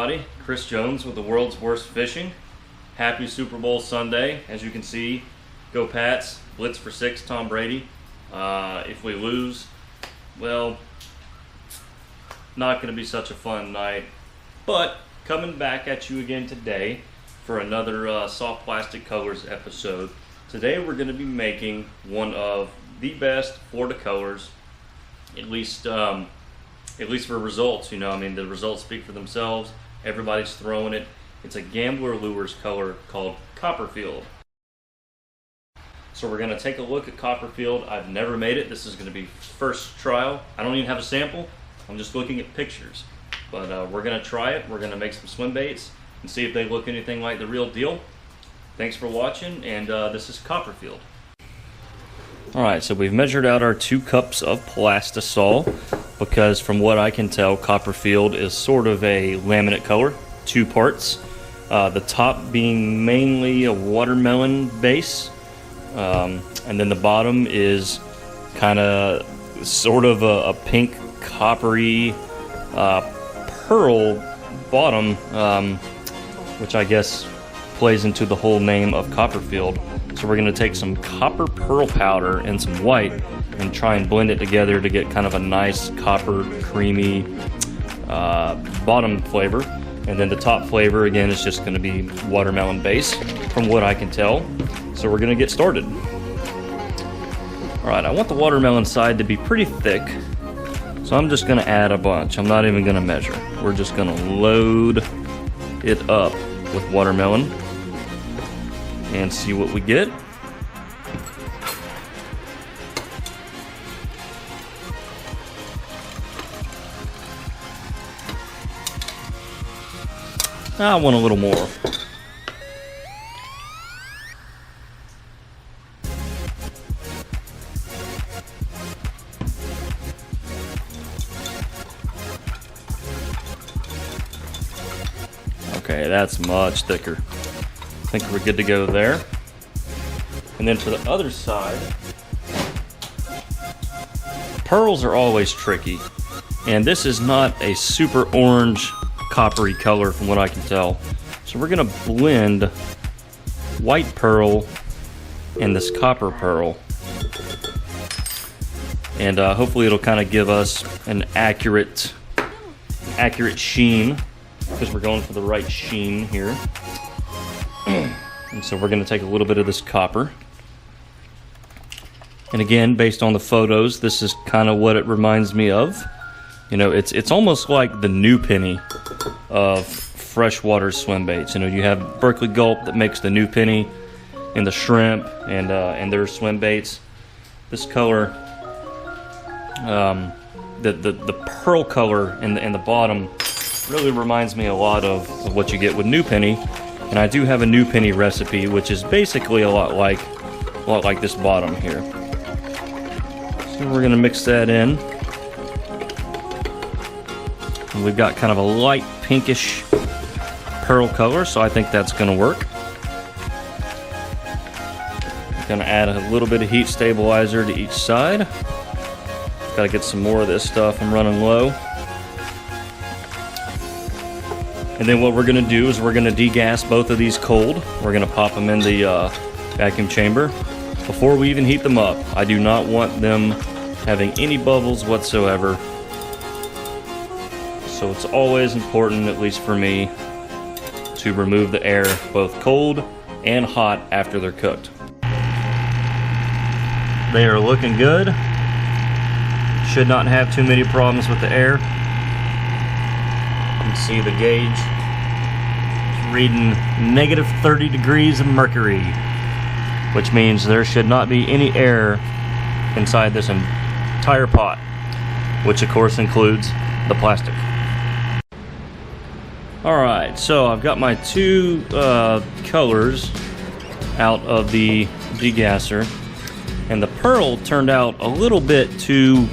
everybody. Chris Jones with the World's Worst Fishing. Happy Super Bowl Sunday. As you can see, go Pats. Blitz for 6, Tom Brady. If we lose, well, not going to be such a fun night. But coming back at you again today for another Soft Plastic Colors episode. Today we're going to be making one of the best Florida colors, at least for results. You know, I mean, the results speak for themselves. Everybody's throwing it. It's a Gambler Lures color called Copperfield. So we're going to take a look at Copperfield. I've never made it. This is going to be first trial. I don't even have a sample. I'm just looking at pictures. But we're going to try it. We're going to make some swim baits and see if they look anything like the real deal. Thanks for watching, and this is Copperfield. Alright, so we've measured out our 2 cups of plastisol because from what I can tell, Copperfield is sort of a laminate color, 2 parts. The top being mainly a watermelon base, and then the bottom is kind of sort of a pink coppery pearl bottom, which I guess plays into the whole name of Copperfield. So we're going to take some copper pearl powder and some white and try and blend it together to get kind of a nice copper creamy bottom flavor. And then the top flavor again is just going to be watermelon base from what I can tell. So we're going to get started. Alright, I want the watermelon side to be pretty thick, so I'm just going to add a bunch. I'm not even going to measure. We're just going to load it up with watermelon and see what we get. I want a little more. Okay, that's much thicker. I think we're good to go there. And then for the other side, pearls are always tricky. And this is not a super orange coppery color from what I can tell. So we're gonna blend white pearl and this copper pearl. And hopefully it'll kind of give us an accurate sheen, because we're going for the right sheen here. And so we're going to take a little bit of this copper. And again, based on the photos, this is kind of what it reminds me of. You know, it's almost like the new penny of freshwater swim baits. You know, you have Berkeley Gulp that makes the new penny and the shrimp and their swim baits. This color, the pearl color in the bottom really reminds me a lot of what you get with new penny. And I do have a new penny recipe, which is basically a lot like this bottom here. So we're gonna mix that in. And we've got kind of a light pinkish pearl color, so I think that's gonna work. Gonna add a little bit of heat stabilizer to each side. Gotta get some more of this stuff. I'm running low. And then what we're going to do is we're going to degas both of these cold. We're going to pop them in the vacuum chamber before we even heat them up. I do not want them having any bubbles whatsoever. So it's always important, at least for me, to remove the air both cold and hot after they're cooked. They are looking good. Should not have too many problems with the air. You can see the gauge. It's reading negative 30 degrees of mercury, which means there should not be any air inside this entire pot, which of course includes the plastic. Alright, so I've got my 2 colors out of the degasser, and the pearl turned out a little bit too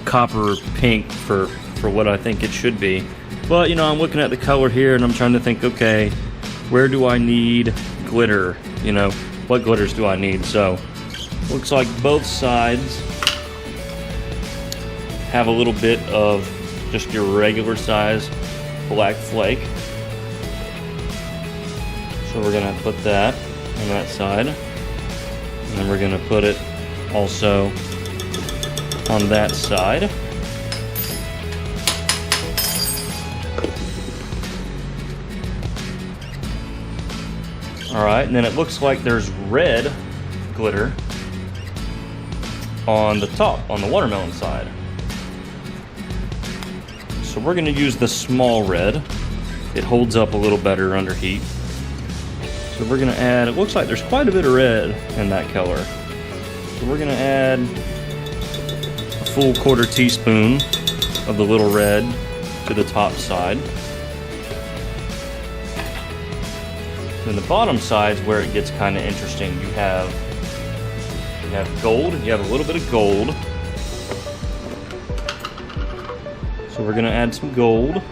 copper pink for what I think it should be. But, you know, I'm looking at the color here and I'm trying to think, okay, where do I need glitter? You know, what glitters do I need? So, looks like both sides have a little bit of just your regular size black flake. So we're gonna put that on that side. And then we're gonna put it also on that side. All right, and then it looks like there's red glitter on the top, on the watermelon side. So we're gonna use the small red. It holds up a little better under heat. So we're gonna add, it looks like there's quite a bit of red in that color. So we're gonna add a full 1/4 teaspoon of the little red to the top side. Then the bottom side's where it gets kind of interesting. You have gold, you have a little bit of gold. So we're gonna add some gold.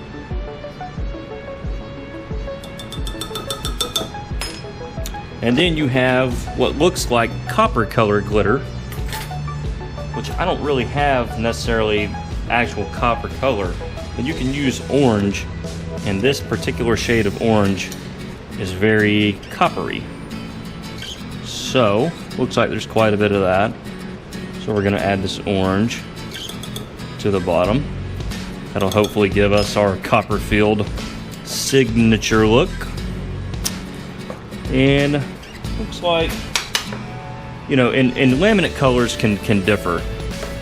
And then you have what looks like copper colored glitter, which I don't really have necessarily actual copper color, but you can use orange, and this particular shade of orange is very coppery. So, looks like there's quite a bit of that. So we're gonna add this orange to the bottom. That'll hopefully give us our Copperfield signature look. And looks like, you know, and laminate colors can differ.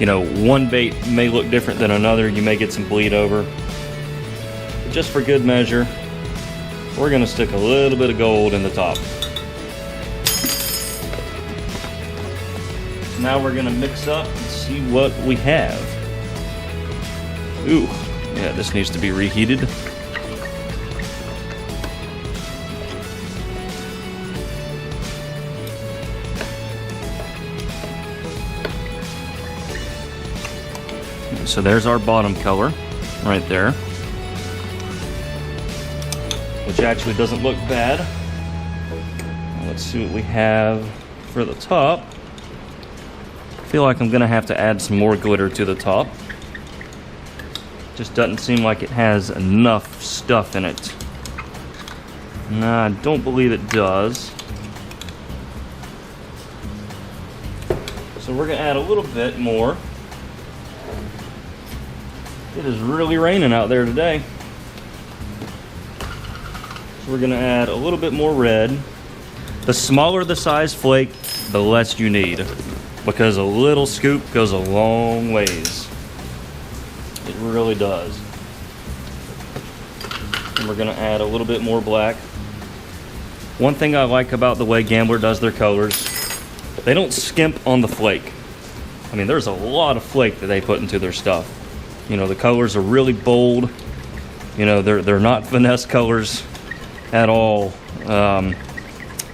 You know, one bait may look different than another. You may get some bleed over. But just for good measure, we're gonna stick a little bit of gold in the top. Now we're gonna mix up and see what we have. Ooh, yeah, this needs to be reheated. So there's our bottom color right there, which actually doesn't look bad. Let's see what we have for the top. I feel like I'm gonna have to add some more glitter to the top. Just doesn't seem like it has enough stuff in it. Nah, I don't believe it does. So we're gonna add a little bit more. It is really raining out there today. So we're gonna add a little bit more red. The smaller the size flake, the less you need, because a little scoop goes a long ways. It really does. And we're gonna add a little bit more black. One thing I like about the way Gambler does their colors, they don't skimp on the flake. I mean, there's a lot of flake that they put into their stuff. You know, the colors are really bold. You know, they're not finesse colors at all.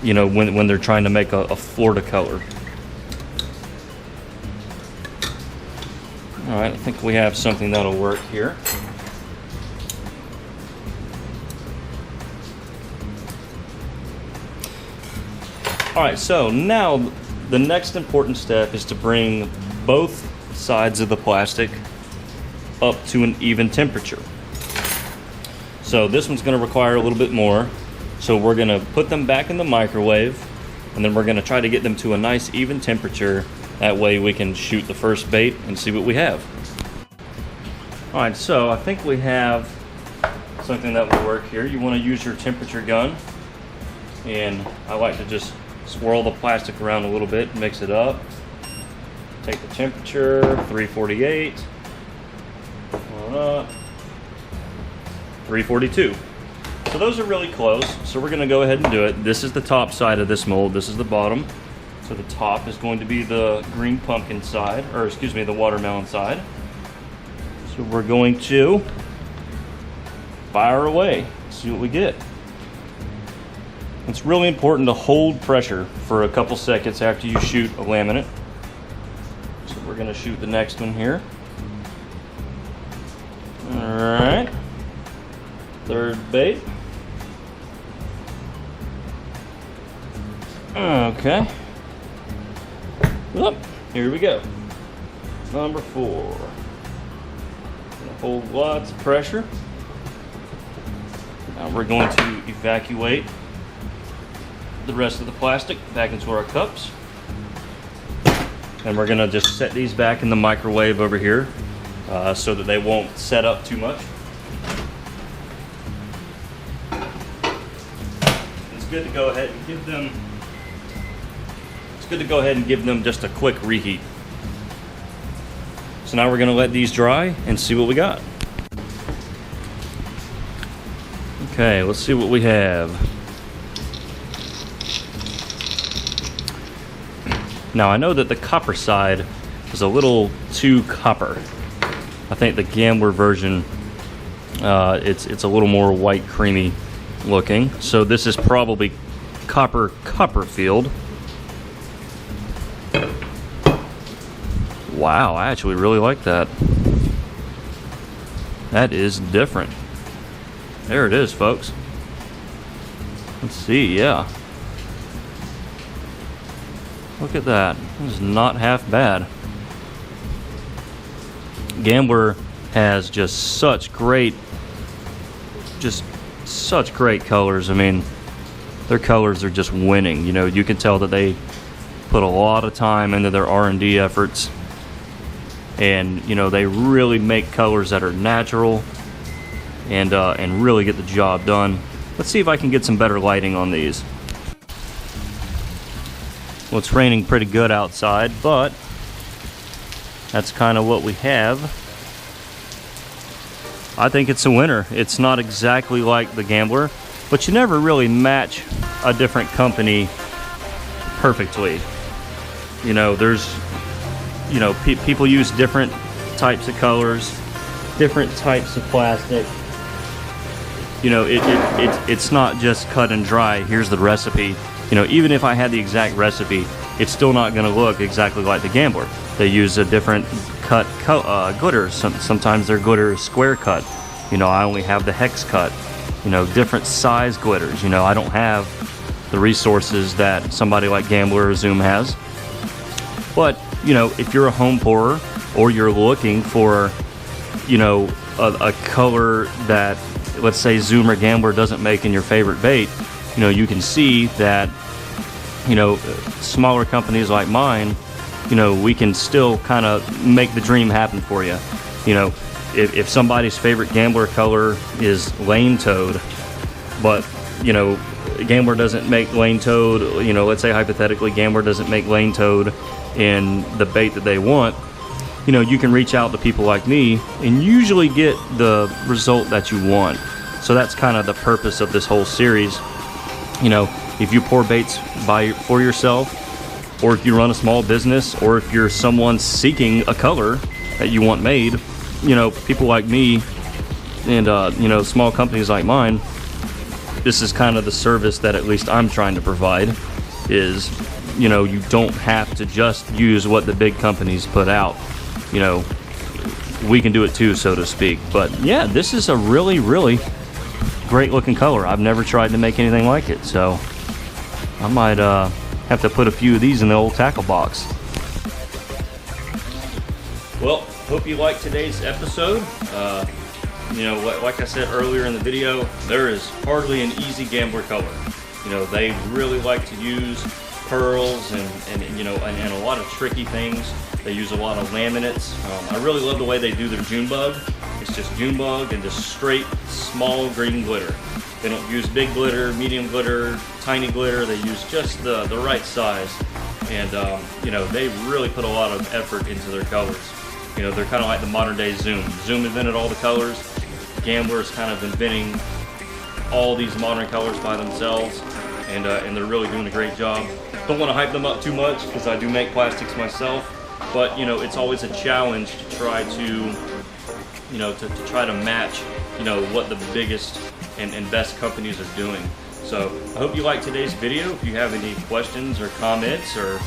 You know, when they're trying to make a Florida color. All right, I think we have something that'll work here. All right, so now the next important step is to bring both sides of the plastic up to an even temperature. So this one's going to require a little bit more. So we're going to put them back in the microwave, and then we're going to try to get them to a nice even temperature. That way we can shoot the first bait and see what we have. All right, so I think we have something that will work here. You want to use your temperature gun, and I like to just swirl the plastic around a little bit, mix it up. Take the temperature, 348. Up, 342. So those are really close, so we're going to go ahead and do it. This is the top side of this mold, this is the bottom. So the top is going to be the green pumpkin side, or excuse me, the watermelon side. So we're going to fire away, see what we get. It's really important to hold pressure for a couple seconds after you shoot a laminate. So we're going to shoot the next one here. Alright, third bait. Okay. Up, here we go. Number 4. Gonna hold lots of pressure. Now we're going to evacuate the rest of the plastic back into our cups. And we're gonna just set these back in the microwave over here so that they won't set up too much. It's good to go ahead and give them just a quick reheat. So now we're gonna let these dry and see what we got. Okay, let's see what we have. Now I know that the copper side is a little too copper. I think the Gambler version, it's a little more white creamy looking. So this is probably Copperfield. Wow, I actually really like that. That is different. There it is, folks. Let's see, yeah. Look at that. This is not half bad. Gambler has just such great colors. I mean, their colors are just winning. You know, you can tell that they put a lot of time into their R&D efforts. And, you know, they really make colors that are natural and really get the job done. Let's see if I can get some better lighting on these. Well, it's raining pretty good outside, but that's kind of what we have. I think it's a winner. It's not exactly like the Gambler, but you never really match a different company perfectly. You know, people use different types of colors, different types of plastic. You know, it's not just cut and dry. Here's the recipe. You know, even if I had the exact recipe, it's still not going to look exactly like the Gambler. They use a different cut glitter. Sometimes their glitter is square cut. You know, I only have the hex cut. You know, different size glitters. You know, I don't have the resources that somebody like Gambler or Zoom has. But, you know, if you're a home pourer or you're looking for, you know, a color that, let's say, Zoom or Gambler doesn't make in your favorite bait, you know, you can see that, you know, smaller companies like mine, you know, we can still kind of make the dream happen for you. You know, if somebody's favorite Gambler color is lane toad, but, you know, Gambler doesn't make lane toad, you know, let's say hypothetically Gambler doesn't make lane toad in the bait that they want, you know, you can reach out to people like me and usually get the result that you want. So that's kind of the purpose of this whole series. You know, if you pour baits for yourself, or if you run a small business, or if you're someone seeking a color that you want made, you know, people like me and, you know, small companies like mine, this is kind of the service that at least I'm trying to provide is, you know, you don't have to just use what the big companies put out. You know, we can do it too, so to speak. But yeah, this is a really, really great looking color. I've never tried to make anything like it, so I might have to put a few of these in the old tackle box. Well, hope you liked today's episode. You know, like I said earlier in the video, there is hardly an easy Gambler color. You know, they really like to use pearls and you know, and a lot of tricky things. They use a lot of laminates. I really love the way they do their June bug. It's just June bug and just straight small green glitter. They don't use big glitter, medium glitter, tiny glitter. They use just the right size. And you know, they really put a lot of effort into their colors. You know, they're kind of like the modern day Zoom. Zoom invented all the colors. Gambler is kind of inventing all these modern colors by themselves, and they're really doing a great job. Don't want to hype them up too much because I do make plastics myself, but you know, it's always a challenge to try to, you know, to try to match, you know, what the biggest and best companies are doing. So I hope you liked today's video. If you have any questions or comments or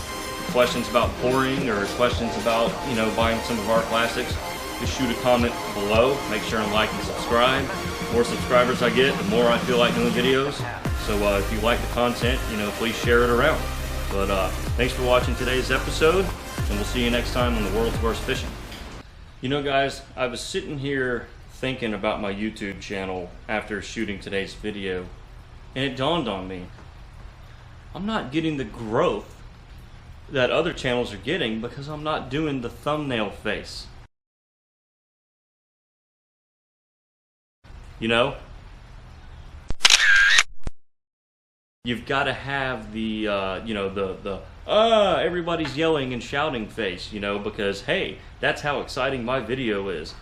questions about pouring or questions about, you know, buying some of our plastics, just shoot a comment below. Make sure and like and subscribe. The more subscribers I get, the more I feel like doing videos. So if you like the content, you know, please share it around. But thanks for watching today's episode, and we'll see you next time on the World's Worst Fishing. You know, guys, I was sitting here thinking about my YouTube channel after shooting today's video, and it dawned on me, I'm not getting the growth that other channels are getting because I'm not doing the thumbnail face. You know? You've got to have the, everybody's yelling and shouting face, because, hey, that's how exciting my video is.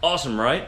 Awesome, right?